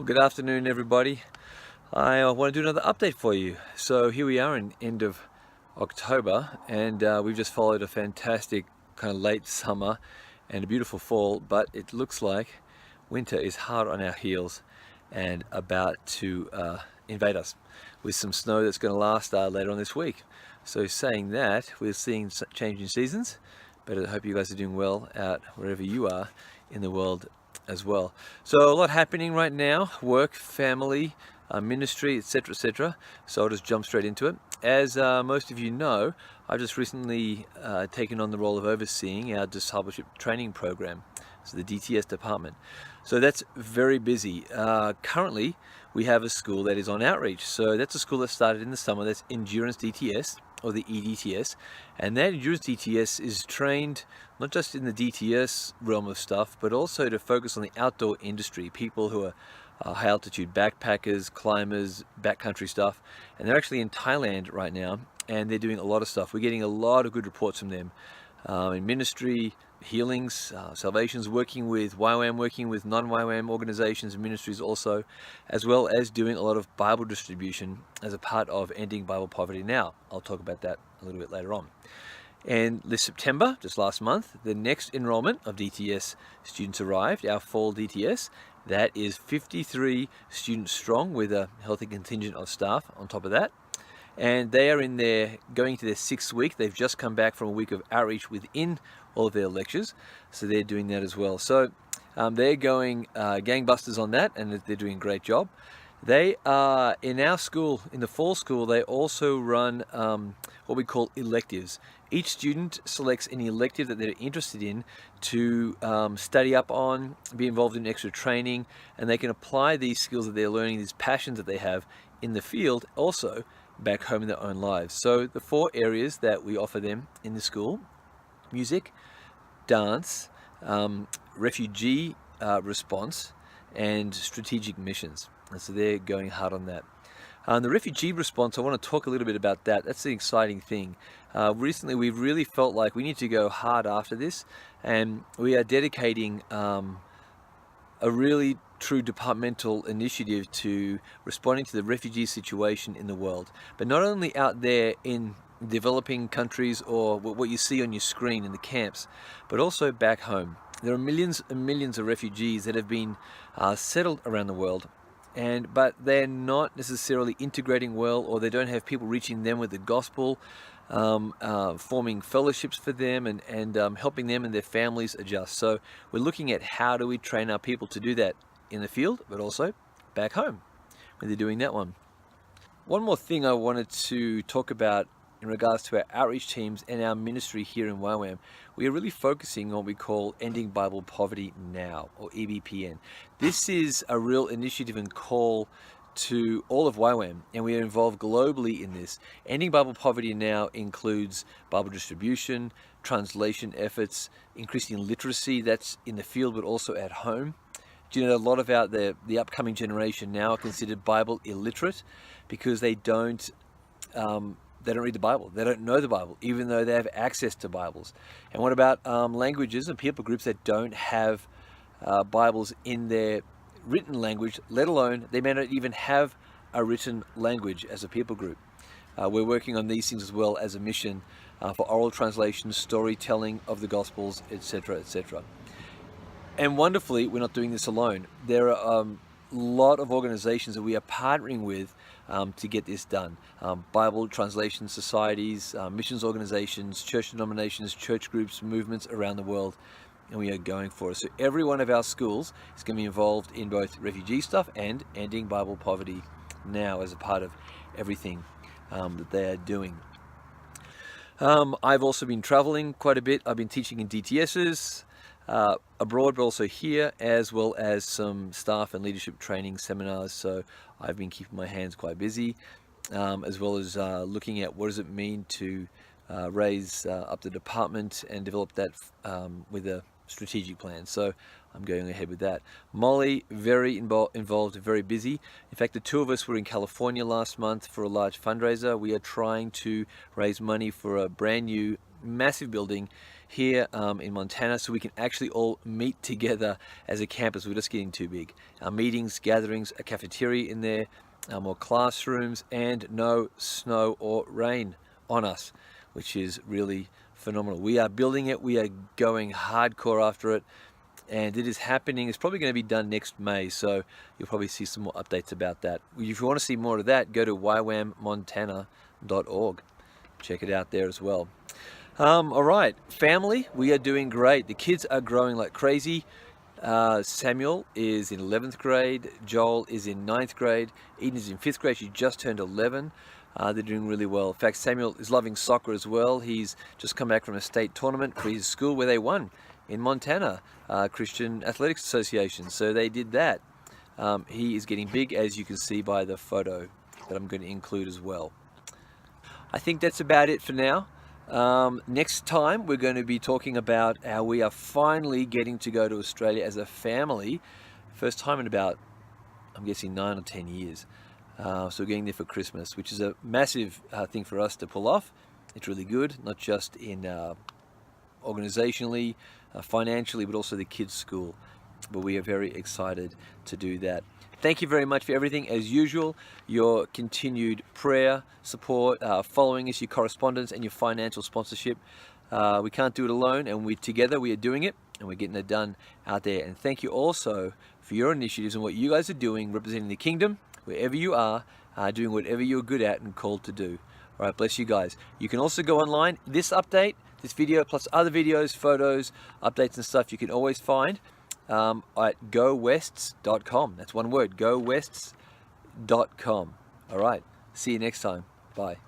Well, good afternoon, everybody. I want to do another update for you. So here we are in end of October, and we've just followed a fantastic kind of late summer and a beautiful fall, but it looks like winter is hard on our heels and about to invade us with some snow that's going to last later on this week. So saying that, we're seeing changing seasons, but I hope you guys are doing well out wherever you are in the world as well. So a lot happening right now: work, family, ministry, etc., etc. So I'll just jump straight into it. As most of you know, I've just recently taken on the role of overseeing our discipleship training program, so the DTS department. So that's very busy. Currently, we have a school that is on outreach. So that's a school that started in the summer. That's Endurance DTS, or the EDTS, and that Endurance DTS is trained not just in the DTS realm of stuff, but also to focus on the outdoor industry, people who are high altitude backpackers, climbers, backcountry stuff. And they're actually in Thailand right now, and they're doing a lot of stuff. We're getting a lot of good reports from them in ministry, healings, salvations, working with YWAM, working with non-YWAM organizations and ministries also, as well as doing a lot of Bible distribution as a part of ending Bible poverty now. I'll talk about that a little bit later on. And this September, just last month, the next enrollment of DTS students arrived, our fall DTS. That is 53 students strong with a healthy contingent of staff on top of that. And they are going to their 6th week. They've just come back from a week of outreach within all of their lectures. So they're doing that as well. So they're going gangbusters on that, and they're doing a great job. They are in our school, in the fall school, they also run what we call electives. Each student selects an elective that they're interested in to study up on, be involved in extra training, and they can apply these skills that they're learning, these passions that they have in the field, also back home in their own lives. So the 4 areas that we offer them in the school: music, dance, refugee response, and strategic missions. And so they're going hard on that. The refugee response, I want to talk a little bit about that. That's the exciting thing. Recently, we've really felt like we need to go hard after this, and we are dedicating a really true departmental initiative to responding to the refugee situation in the world. But not only out there in developing countries or what you see on your screen in the camps, but also back home. There are millions and millions of refugees that have been settled around the world, but they're not necessarily integrating well, or they don't have people reaching them with the gospel, forming fellowships for them, and helping them and their families adjust. So we're looking at how do we train our people to do that in the field, but also back home when they're doing that one. One more thing I wanted to talk about in regards to our outreach teams and our ministry here in YWAM. We are really focusing on what we call Ending Bible Poverty Now, or EBPN. This is a real initiative and call to all of YWAM, and we are involved globally in this. Ending Bible Poverty Now includes Bible distribution, translation efforts, increasing literacy, that's in the field but also at home. Do you know a lot of the upcoming generation now are considered Bible illiterate because they don't read the Bible. They don't know the Bible, even though they have access to Bibles. And what about languages and people groups that don't have Bibles in their written language, let alone they may not even have a written language as a people group? We're working on these things as well as a mission for oral translations, storytelling of the Gospels, etc., etc. And wonderfully, we're not doing this alone. There are a lot of organizations that we are partnering with to get this done. Bible translation societies, missions organizations, church denominations, church groups, movements around the world, and we are going for it. So every one of our schools is going to be involved in both refugee stuff and ending Bible poverty now as a part of everything that they are doing. I've also been traveling quite a bit. I've been teaching in DTSs, abroad, but also here, as well as some staff and leadership training seminars. So I've been keeping my hands quite busy, as well as looking at what does it mean to raise up the department and develop that with a strategic plan. So I'm going ahead with that. Molly, very involved, very busy. In fact, the 2 of us were in California last month for a large fundraiser. We are trying to raise money for a brand new massive building here in Montana, so we can actually all meet together as a campus. We're just getting too big. Our meetings, gatherings, a cafeteria in there, more classrooms, and no snow or rain on us, which is really phenomenal. We are building it. We are going hardcore after it, and it is happening. It's probably going to be done next May, so you'll probably see some more updates about that. If you want to see more of that, go to ywammontana.org. Check it out there as well. All right, family, we are doing great. The kids are growing like crazy. Samuel is in 11th grade, Joel is in 9th grade, Eden is in 5th grade. She just turned 11. They're doing really well. In fact, Samuel is loving soccer as well. He's just come back from a state tournament for his school where they won in Montana, Christian Athletics Association. So they did that. He is getting big, as you can see by the photo that I'm going to include as well. I think that's about it for now. Next time we're going to be talking about how we are finally getting to go to Australia as a family. First time in about, I'm guessing, 9 or 10 years. So we're getting there for Christmas, which is a massive thing for us to pull off. It's really good, not just in organizationally, financially, but also the kids' school. But we are very excited to do that. Thank you very much for everything, as usual, your continued prayer, support, following us, your correspondence, and your financial sponsorship. We can't do it alone, and together we are doing it, and we're getting it done out there. And thank you also for your initiatives and what you guys are doing, representing the kingdom, wherever you are, doing whatever you're good at and called to do. All right, bless you guys. You can also go online. This update, this video, plus other videos, photos, updates and stuff, you can always find at gowests.com. That's one word, gowests.com. All right, see you next time. Bye.